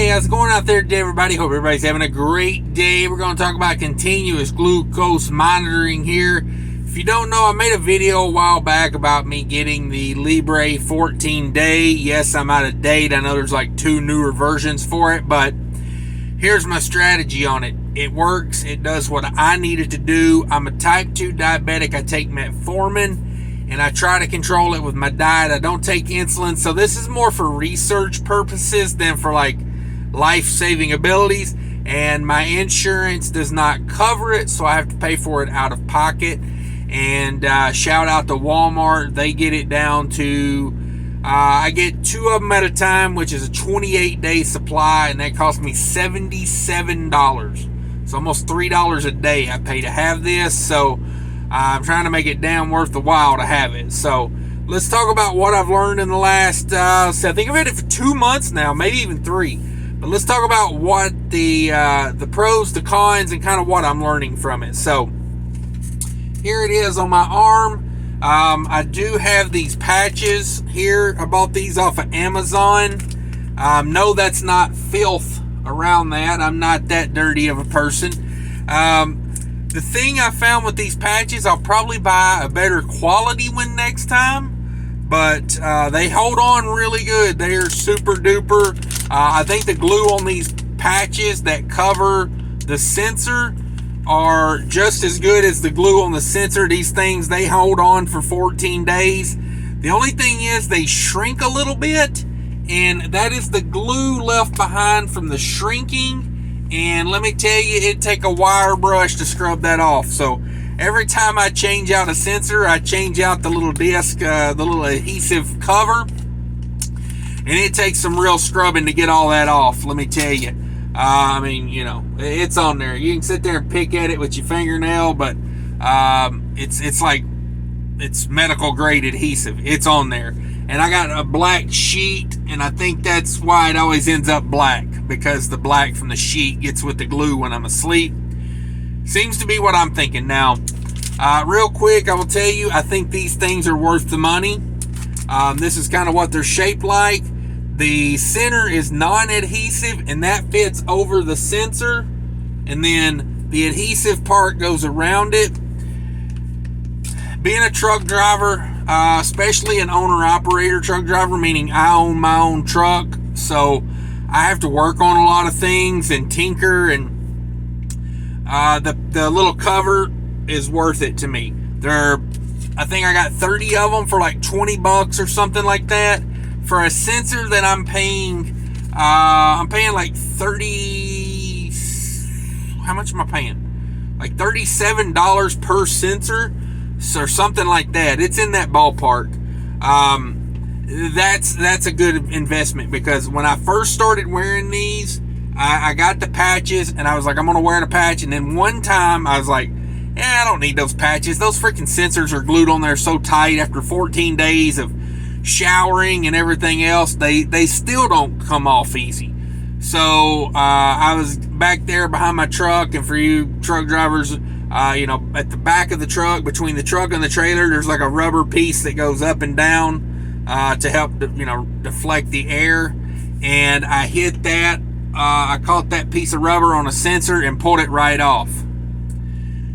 Hey, how's it going out there today, everybody? Hope everybody's having a great day. We're going to talk about continuous glucose monitoring here. If you don't know, I made a video a while back about me getting the Libre 14-day. Yes, I'm out of date. I know there's like 2 newer versions for it, but here's my strategy on it. It works. It does what I need it to do. I'm a type 2 diabetic. I take metformin, and I try to control it with my diet. I don't take insulin, so this is more for research purposes than for like life-saving abilities, and my insurance does not cover it, so I have to pay for it out of pocket. And shout out to Walmart. They get it down to I get 2 of them at a time, which is a 28-day supply, and that cost me $77. So almost $3 a day I pay to have this. So I'm trying to make it damn worth the while to have it. So let's talk about what I've learned in the last I think I've had it for 2 months now, maybe even 3. But let's talk about what the pros, the cons, and kind of what I'm learning from it. So here it is on my arm. I do have these patches here. I bought these off of Amazon. No, that's not filth around that. I'm not that dirty of a person. The thing I found with these patches, I'll probably buy a better quality one next time. But they hold on really good. They are super duper. I think the glue on these patches that cover the sensor are just as good as the glue on the sensor. These things, they hold on for 14 days. The only thing is they shrink a little bit, and that is the glue left behind from the shrinking. And let me tell you, it'd take a wire brush to scrub that off. So every time I change out a sensor, I change out the little disc, the little adhesive cover, and it takes some real scrubbing to get all that off, let me tell you. I mean, you know, it's on there. You can sit there and pick at it with your fingernail, but it's like, it's medical grade adhesive. It's on there. And I got a black sheet, and I think that's why it always ends up black, because the black from the sheet gets with the glue when I'm asleep. Seems to be what I'm thinking. Now, real quick, I will tell you, I think these things are worth the money. This is kind of what they're shaped like. The center is non-adhesive, and that fits over the sensor, and then the adhesive part goes around it. Being a truck driver, especially an owner-operator truck driver, meaning I own my own truck, so I have to work on a lot of things and tinker, and the little cover is worth it to me. I think I got 30 of them for like $20 or something like that. For a sensor that I'm paying like 30, how much am I paying? Like $37 per sensor, or something like that. It's in that ballpark. That's a good investment, because when I first started wearing these, I got the patches, and I was like, I'm gonna wear the patch, and then one time I was like, yeah, I don't need those patches. Those freaking sensors are glued on there so tight. After 14 days of showering and everything else, they still don't come off easy. So I was back there behind my truck, and for you truck drivers, you know, at the back of the truck, between the truck and the trailer, there's like a rubber piece that goes up and down to help, you know, deflect the air. And I hit that. I caught that piece of rubber on a sensor and pulled it right off.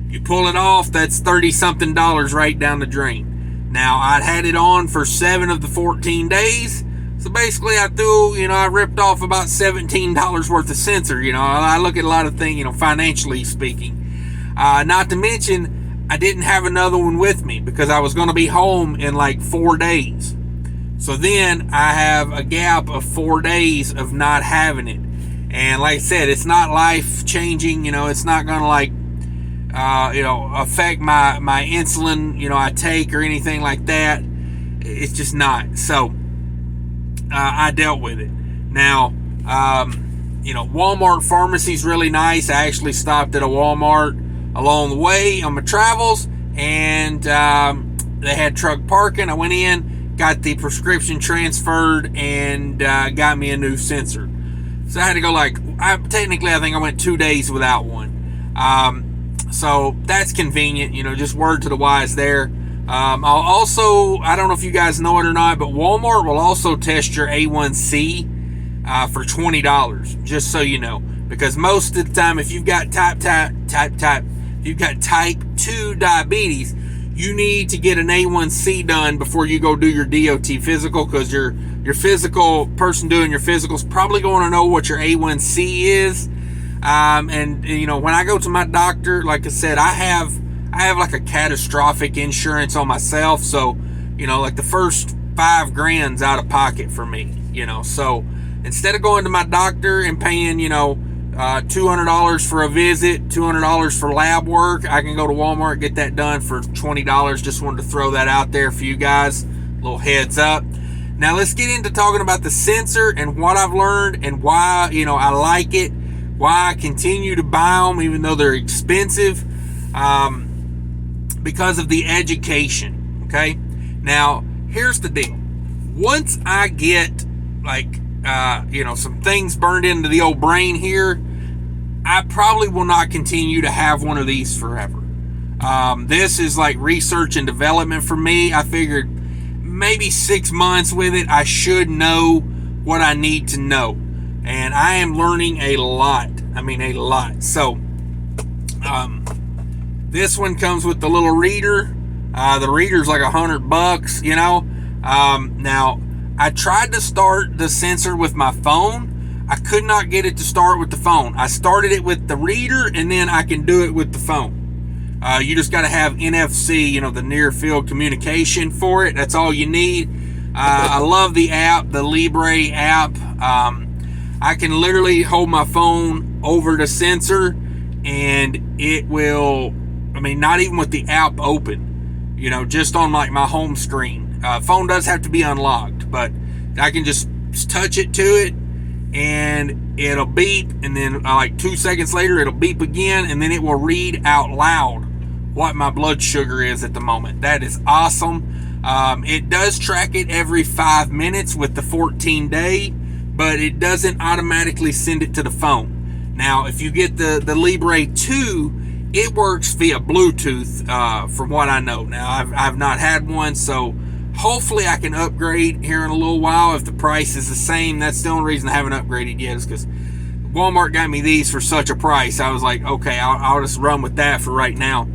You pull it off, that's $30-something right down the drain. Now, I'd had it on for 7 of the 14 days. So basically, I ripped off about $17 worth of sensor. You know, I look at a lot of things, you know, financially speaking. Not to mention, I didn't have another one with me because I was going to be home in like 4 days. So then I have a gap of 4 days of not having it. And like I said, it's not life changing. You know, it's not going to like, affect my insulin, you know, I take or anything like that. It's just not. So I dealt with it. Now, Walmart pharmacy's really nice. I actually stopped at a Walmart along the way on my travels, and they had truck parking. I went in, got the prescription transferred, and got me a new sensor. So I had to go I think I went 2 days without one. So that's convenient, you know, just word to the wise there. I don't know if you guys know it or not, but Walmart will also test your A1C. for $20, just so you know. Because most of the time, if you've got type 2 diabetes, you need to get an A1C done before you go do your DOT physical, because your physical person doing your physical is probably going to know what your A1C is. And you know, when I go to my doctor, like I said, I have like a catastrophic insurance on myself, so you know, like the first $5,000's out of pocket for me, you know. So instead of going to my doctor and paying, you know, $200 for a visit, $200 for lab work, I can go to Walmart and get that done for $20. Just wanted to throw that out there for you guys, little heads up. Now let's get into talking about the sensor and what I've learned and why, you know, I like it, why I continue to buy them even though they're expensive, because of the education. Okay, now here's the deal. Once I get like you know, some things burned into the old brain here, I probably will not continue to have one of these forever. This is like research and development for me. I figured maybe 6 months with it, I should know what I need to know. And I am learning a lot. I mean, a lot. So, this one comes with the little reader. The reader's like $100, you know. Now, I tried to start the sensor with my phone. I could not get it to start with the phone. I started it with the reader, and then I can do it with the phone. You just got to have NFC, you know, the near field communication for it. That's all you need. I love the app, the Libre app. I can literally hold my phone over the sensor, and it will, I mean, not even with the app open, you know, just on like my home screen. Phone does have to be unlocked, but I can just touch it to it and it'll beep, and then like 2 seconds later it'll beep again, and then it will read out loud what my blood sugar is at the moment. That is awesome. It does track it every 5 minutes with the 14-day, but it doesn't automatically send it to the phone. Now, if you get the Libre 2, it works via Bluetooth, from what I know. Now, I've not had one, so hopefully I can upgrade here in a little while if the price is the same. That's the only reason I haven't upgraded yet, is because Walmart got me these for such a price. I was like, okay, I'll just run with that for right now.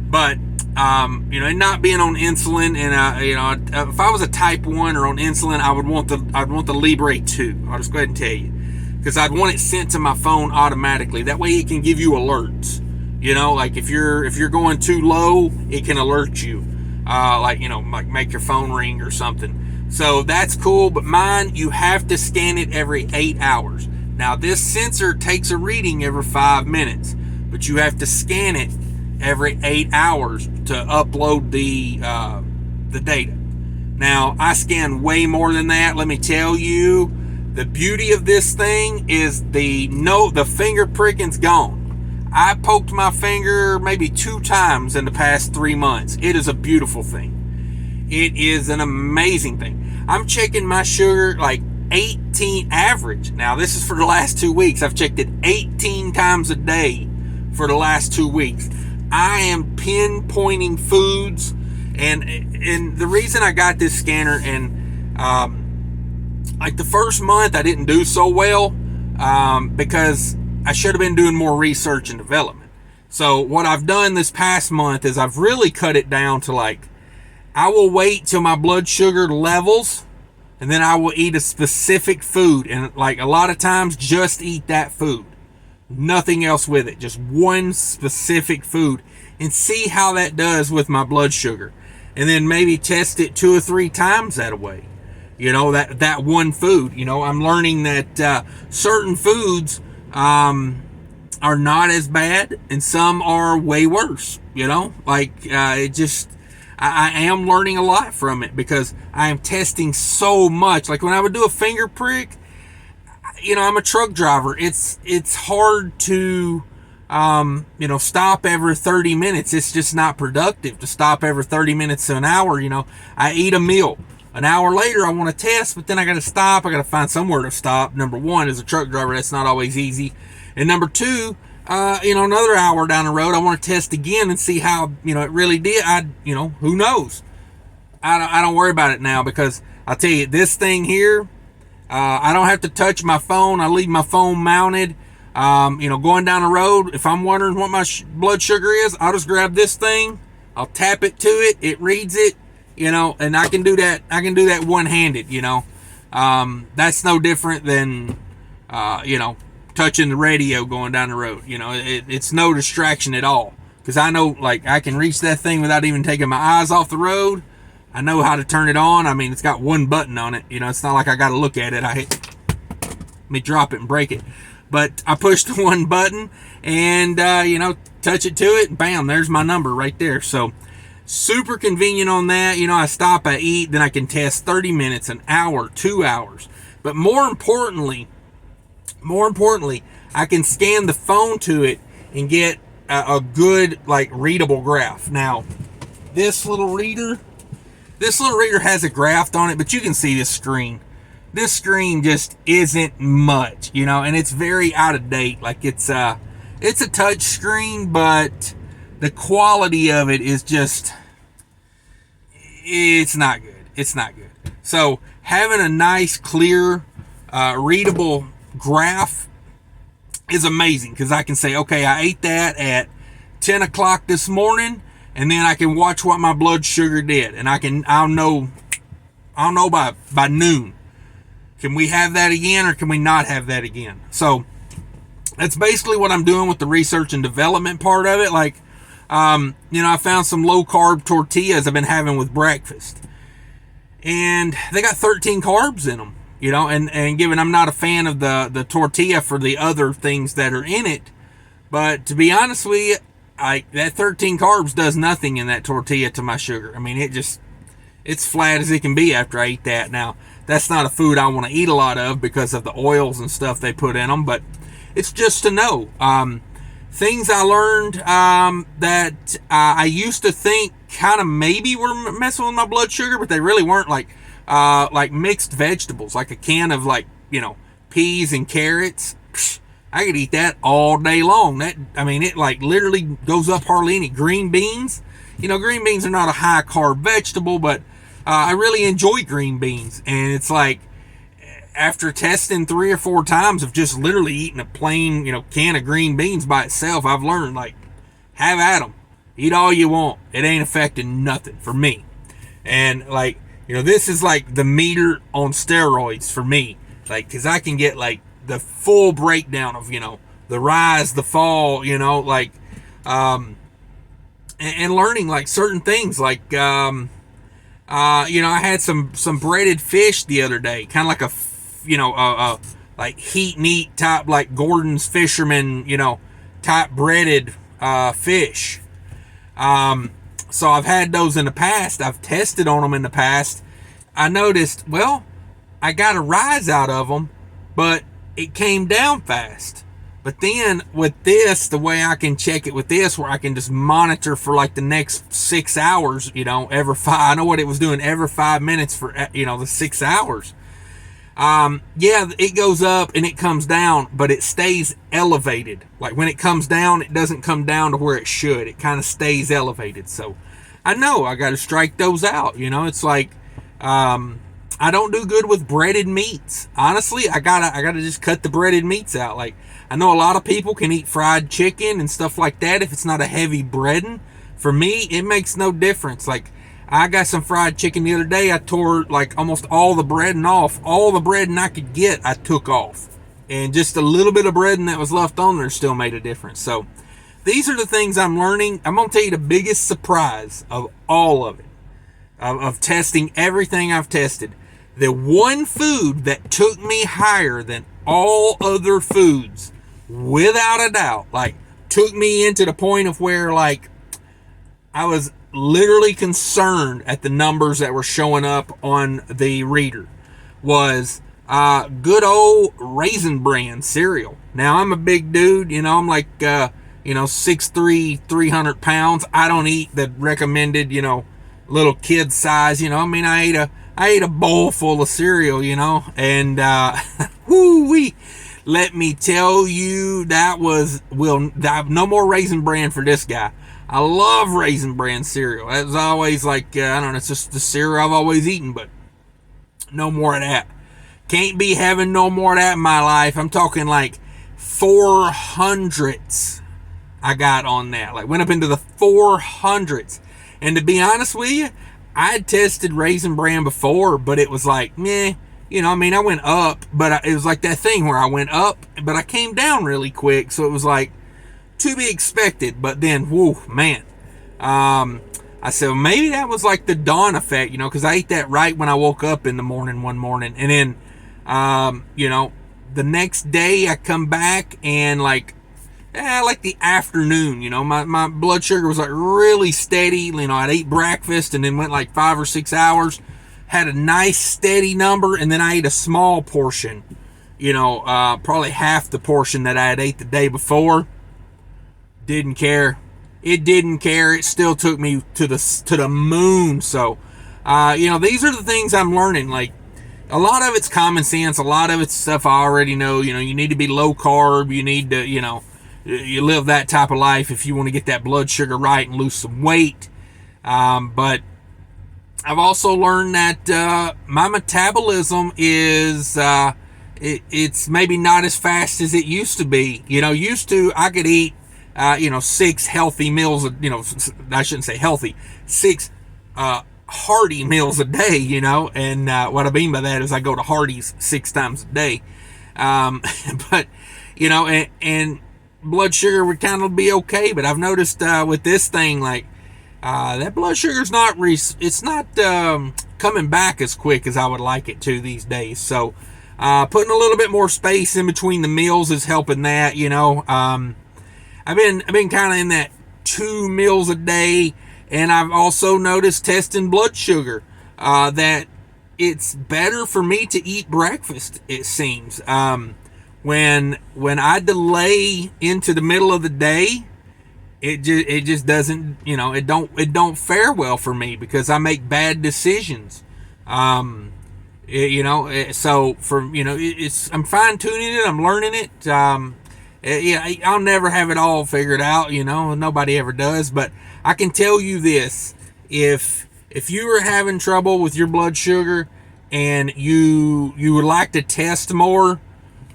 But you know, and not being on insulin, and you know, if I was a type 1 or on insulin, I'd want the Libre 2. I'll just go ahead and tell you, because I'd want it sent to my phone automatically. That way it can give you alerts. You know, like if you're going too low, it can alert you. Like, you know, like make your phone ring or something. So that's cool. But mine, you have to scan it every 8 hours. Now this sensor takes a reading every 5 minutes, but you have to scan it every 8 hours to upload the data. Now I scan way more than that. Let me tell you, the beauty of this thing is the finger pricking's gone. I poked my finger maybe 2 times in the past 3 months. It is a beautiful thing. It is an amazing thing. I'm checking my sugar like 18 average. Now this is for the last 2 weeks. I've checked it 18 times a day for the last 2 weeks. I am pinpointing foods, and the reason I got this scanner, and like the first month I didn't do so well, because I should have been doing more research and development. So what I've done this past month is I've really cut it down to like, I will wait till my blood sugar levels, and then I will eat a specific food, and like a lot of times just eat that food. Nothing else with it, just one specific food, and see how that does with my blood sugar, and then maybe test it 2 or 3 times that way. You know, that one food. You know, I'm learning that certain foods are not as bad, and some are way worse. You know, like it just, I am learning a lot from it, because I am testing so much. Like when I would do a finger prick, you know, I'm a truck driver. It's hard to, you know, stop every 30 minutes. It's just not productive to stop every 30 minutes to an hour. You know, I eat a meal. An hour later, I want to test, but then I got to stop. I got to find somewhere to stop. Number one, as a truck driver, that's not always easy. And number two, you know, another hour down the road, I want to test again and see how, you know, it really did. You know, who knows? I don't worry about it now, because I'll tell you, this thing here, I don't have to touch my phone. I leave my phone mounted. Going down the road, if I'm wondering what my blood sugar is, I'll just grab this thing. I'll tap it to it. It reads it, and I can do that. I can do that one-handed, That's no different than, touching the radio going down the road. It's no distraction at all. Because I know, I can reach that thing without even taking my eyes off the road. I know how to turn it on. I mean, it's got one button on it. It's not like I got to look at it. Let me drop it and break it. But I push the one button and, touch it to it. And bam, there's my number right there. So super convenient on that. I stop, I eat, then I can test 30 minutes, an hour, 2 hours. But more importantly, I can scan the phone to it and get a good, readable graph. Now, this little reader has a graph on it, but you can see this screen. This screen just isn't much, and it's very out of date. It's a touch screen, but the quality of it is just, it's not good. It's not good. So having a nice, clear, readable graph is amazing, because I can say, okay, I ate that at 10 o'clock this morning, and then I can watch what my blood sugar did, and I'll know by noon. Can we have that again, or can we not have that again? So that's basically what I'm doing with the research and development part of it. I found some low carb tortillas I've been having with breakfast, and they got 13 carbs in them. And given I'm not a fan of the tortilla for the other things that are in it, but to be honest with you, that 13 carbs does nothing in that tortilla to my sugar. I mean, it's flat as it can be after I eat that. Now, that's not a food I want to eat a lot of because of the oils and stuff they put in them, but it's just to know. Things I learned that I used to think kind of maybe were messing with my blood sugar, but they really weren't. Like mixed vegetables, like a can of peas and carrots. I could eat that all day long. It literally goes up hardly any. Green beans, green beans are not a high carb vegetable, but I really enjoy green beans. And it's after testing 3 or 4 times of just literally eating a plain, can of green beans by itself, I've learned, have at them. Eat all you want. It ain't affecting nothing for me. And this is the meter on steroids for me. Because I can get the full breakdown of, the rise, the fall, and learning certain things. I had some breaded fish the other day, kind of heat and eat type, Gordon's Fisherman, type breaded fish. So I've had those in the past. I've tested on them in the past. I noticed, I got a rise out of them, but it came down fast. But then with this, the way I can check it with this, where I can just monitor for the next 6 hours, every 5, I know what it was doing every 5 minutes for, the 6 hours. It goes up and it comes down, but it stays elevated. When it comes down, it doesn't come down to where it should. It kind of stays elevated. So I know I got to strike those out. It's I don't do good with breaded meats. Honestly, I gotta just cut the breaded meats out. I know a lot of people can eat fried chicken and stuff like that if it's not a heavy breading. For me, it makes no difference. I got some fried chicken the other day. I tore almost all the breading off. All the breading I could get, I took off. And just a little bit of breading that was left on there still made a difference. So these are the things I'm learning. I'm going to tell you the biggest surprise of all of it, of testing everything I've tested. The one food that took me higher than all other foods, without a doubt, took me into the point of where, I was literally concerned at the numbers that were showing up on the reader, was good old Raisin Bran cereal. Now, I'm a big dude, I'm 6'3", 300 pounds. I don't eat the recommended, little kid size, I ate a bowl full of cereal, and whoo-wee. Let me tell you, no more Raisin Bran for this guy. I love Raisin Bran cereal. It was always I don't know, it's just the cereal I've always eaten, but no more of that. Can't be having no more of that in my life. I'm talking like 400s I got on that. Like, went up into the 400s. And to be honest with you, I had tested Raisin Bran before, but it was like, meh. I mean, I went up, but it was like that thing where I went up, but I came down really quick. So it was like to be expected. But then, whoo, man. I said, well, maybe that was like the dawn effect, because I ate that right when I woke up in the morning one morning. And then, the next day I come back and like the afternoon, my blood sugar was like really steady. I'd ate breakfast and then went like 5 or 6 hours, had a nice steady number, and then I ate a small portion, probably half the portion that I had ate the day before. Didn't care. It didn't care. It still took me to the moon. So, these are the things I'm learning. Like, a lot of it's common sense. A lot of it's stuff I already know. You need to be low carb. You need to, you live that type of life if you want to get that blood sugar right and lose some weight. But I've also learned that my metabolism is it's maybe not as fast as it used to be. Used to I could eat 6 healthy meals. I shouldn't say healthy. 6 hearty meals a day. And what I mean by that is I go to Hardee's 6 times a day. But and blood sugar would kind of be okay. But I've noticed with this thing, like that blood sugar's not coming back as quick as I would like it to these days. So putting a little bit more space in between the meals is helping that. I've been kind of in that 2 meals a day, and I've also noticed testing blood sugar that it's better for me to eat breakfast. It seems when I delay into the middle of the day, it just doesn't it don't fare well for me because I make bad decisions. So for I'm fine tuning it. I'm learning it. I'll never have it all figured out, nobody ever does, but I can tell you this, if you are having trouble with your blood sugar and you would like to test more,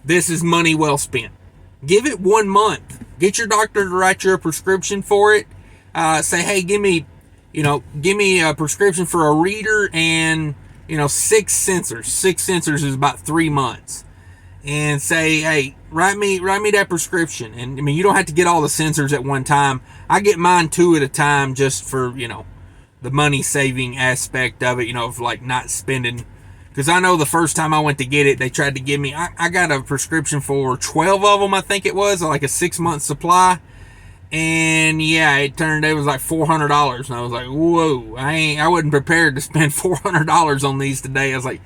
this is money well spent. Give it 1 month. Get your doctor to write you a prescription for it. Say, hey, give me a prescription for a reader and 6 sensors. 6 sensors is about 3 months. And say, hey, write me that prescription. And I mean, you don't have to get all the sensors at one time. I get mine 2 at a time just for, the money saving aspect of it, of like not spending. Because I know the first time I went to get it, they tried to give me, I got a prescription for 12 of them, I think it was, like a 6-month supply. And yeah, it was like $400. And I was like, whoa, I wasn't prepared to spend $400 on these today. I was like,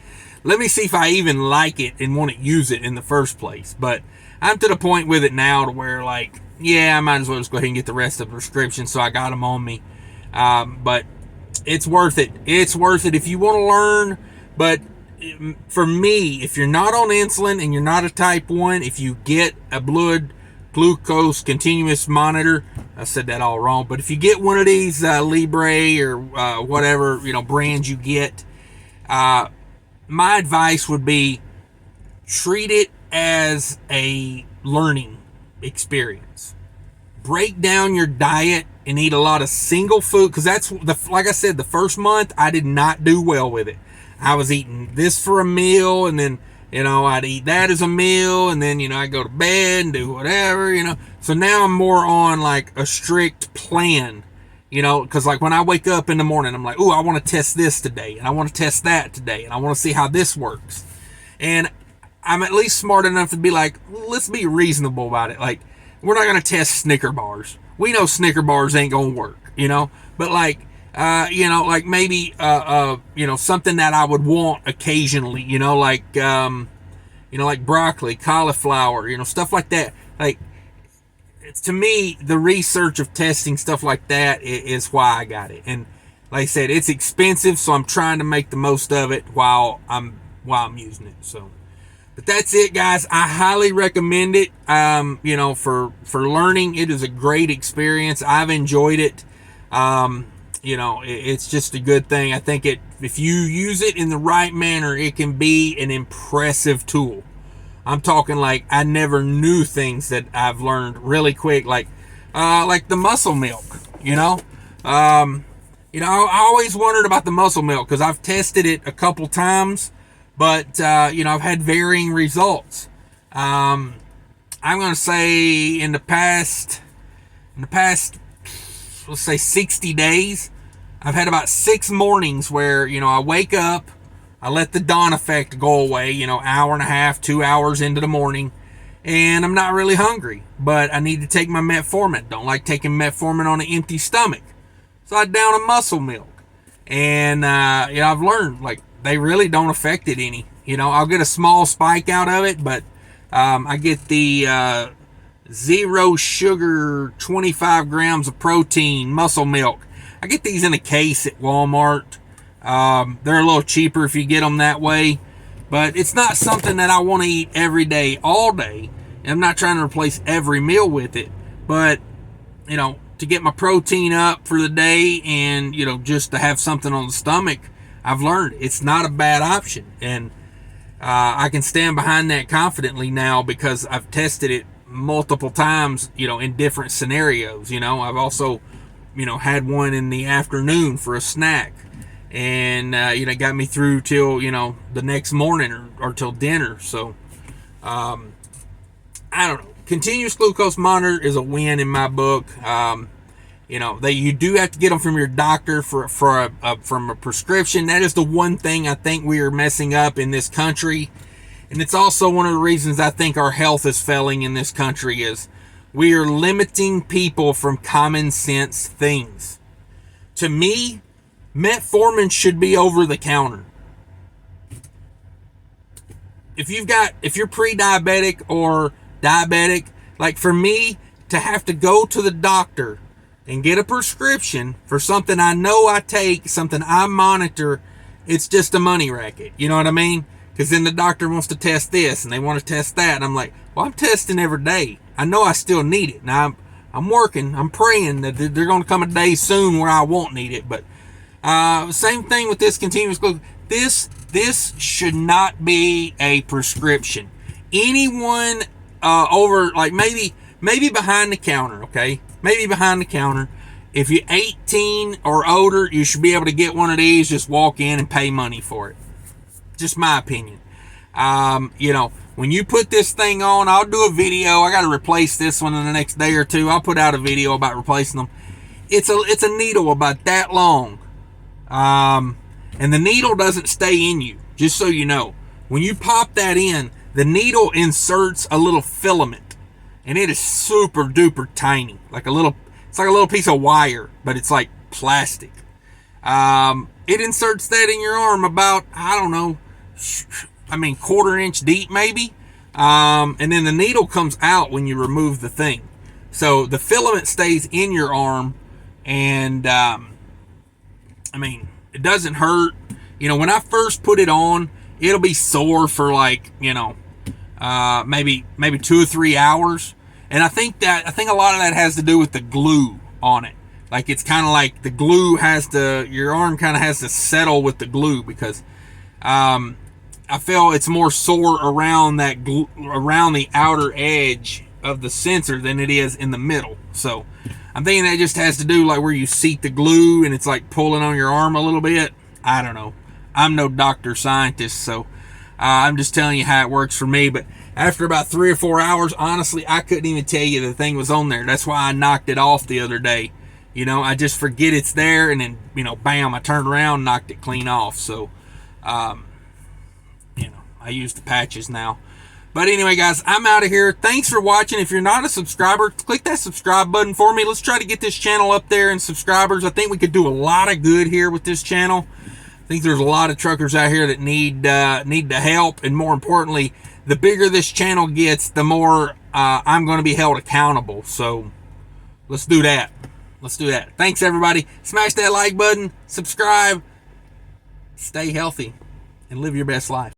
let me see if I even like it and want to use it in the first place. But I'm to the point with it now to where, like, yeah, I might as well just go ahead and get the rest of the prescription, so I got them on me. But it's worth it. It's worth it if you want to learn. But for me, if you're not on insulin and you're not a type 1, if you get a blood glucose continuous monitor, I said that all wrong, but if you get one of these Libre or whatever brands you get, my advice would be treat it as a learning experience. Break down your diet and eat a lot of single food, because that's like I said, the first month I did not do well with it. I was eating this for a meal, and then I'd eat that as a meal, and then I'd go to bed and do whatever. So now I'm more on like a strict plan. Because like when I wake up in the morning, I'm like, ooh, I want to test this today, and I want to test that today, and I want to see how this works. And I'm at least smart enough to be like, let's be reasonable about it. Like, we're not going to test Snicker bars. We know Snicker bars ain't going to work, but like, like maybe, something that I would want occasionally, like broccoli, cauliflower, stuff like that. Like, to me, the research of testing stuff like that is why I got it. And like I said, it's expensive, so I'm trying to make the most of it while I'm using it. So, but that's it, guys. I highly recommend it. For learning, it is a great experience. I've enjoyed it. It's just a good thing. I think it if you use it in the right manner, it can be an impressive tool. I'm talking like I never knew things that I've learned really quick, like the muscle milk. I always wondered about the muscle milk because I've tested it a couple times, but I've had varying results. I'm gonna say in the past, let's say 60 days, I've had about 6 mornings where I wake up, I let the dawn effect go away, hour and a half, 2 hours into the morning, and I'm not really hungry, but I need to take my metformin. Don't like taking metformin on an empty stomach. So I down a muscle milk. And, I've learned, like, they really don't affect it any. I'll get a small spike out of it, but I get the zero sugar, 25 grams of protein muscle milk. I get these in a case at Walmart. They're a little cheaper if you get them that way, but it's not something that I want to eat every day, all day. And I'm not trying to replace every meal with it, but to get my protein up for the day and just to have something on the stomach, I've learned it's not a bad option, and I can stand behind that confidently now because I've tested it multiple times, in different scenarios. I've also had one in the afternoon for a snack, and got me through till the next morning or till dinner. So I don't know, continuous glucose monitor is a win in my book. You do have to get them from your doctor from a prescription. That is the one thing I think we are messing up in this country, and it's also one of the reasons I think our health is failing in this country is we are limiting people from common sense things. To me, metformin should be over the counter. If you're pre-diabetic or diabetic, like for me to have to go to the doctor and get a prescription for something I know I take, something I monitor, it's just a money racket. You know what I mean? Because then the doctor wants to test this and they want to test that. And I'm like, well, I'm testing every day. I know I still need it. Now I'm working, I'm praying that there's going to come a day soon where I won't need it. But same thing with this continuous glucose. This should not be a prescription. Anyone over, like maybe behind the counter, okay? Maybe behind the counter. If you're 18 or older, you should be able to get one of these. Just walk in and pay money for it. Just my opinion. When you put this thing on, I'll do a video. I got to replace this one in the next day or two. I'll put out a video about replacing them. It's a needle about that long. And the needle doesn't stay in you, just so you know. When you pop that in, the needle inserts a little filament, and it is super duper tiny, it's like a little piece of wire, but it's like plastic. It inserts that in your arm about, quarter inch deep maybe, and then the needle comes out when you remove the thing. So the filament stays in your arm, and it doesn't hurt. When I first put it on, it'll be sore for maybe 2 or 3 hours. And I think a lot of that has to do with the glue on it. Like, it's kind of like the glue your arm kind of has to settle with the glue, because I feel it's more sore around that glue, around the outer edge of the sensor than it is in the middle. So I'm thinking that just has to do like where you seat the glue and it's like pulling on your arm a little bit. I don't know. I'm no doctor scientist, so I'm just telling you how it works for me. But after about 3 or 4 hours, honestly, I couldn't even tell you the thing was on there. That's why I knocked it off the other day. I just forget it's there, and then, bam, I turned around, knocked it clean off. So, I use the patches now. But anyway, guys, I'm out of here. Thanks for watching. If you're not a subscriber, click that subscribe button for me. Let's try to get this channel up there in subscribers. I think we could do a lot of good here with this channel. I think there's a lot of truckers out here that need the help, and more importantly, the bigger this channel gets, the more I'm going to be held accountable. So let's do that. Thanks, everybody. Smash that like button, subscribe, stay healthy, and live your best life.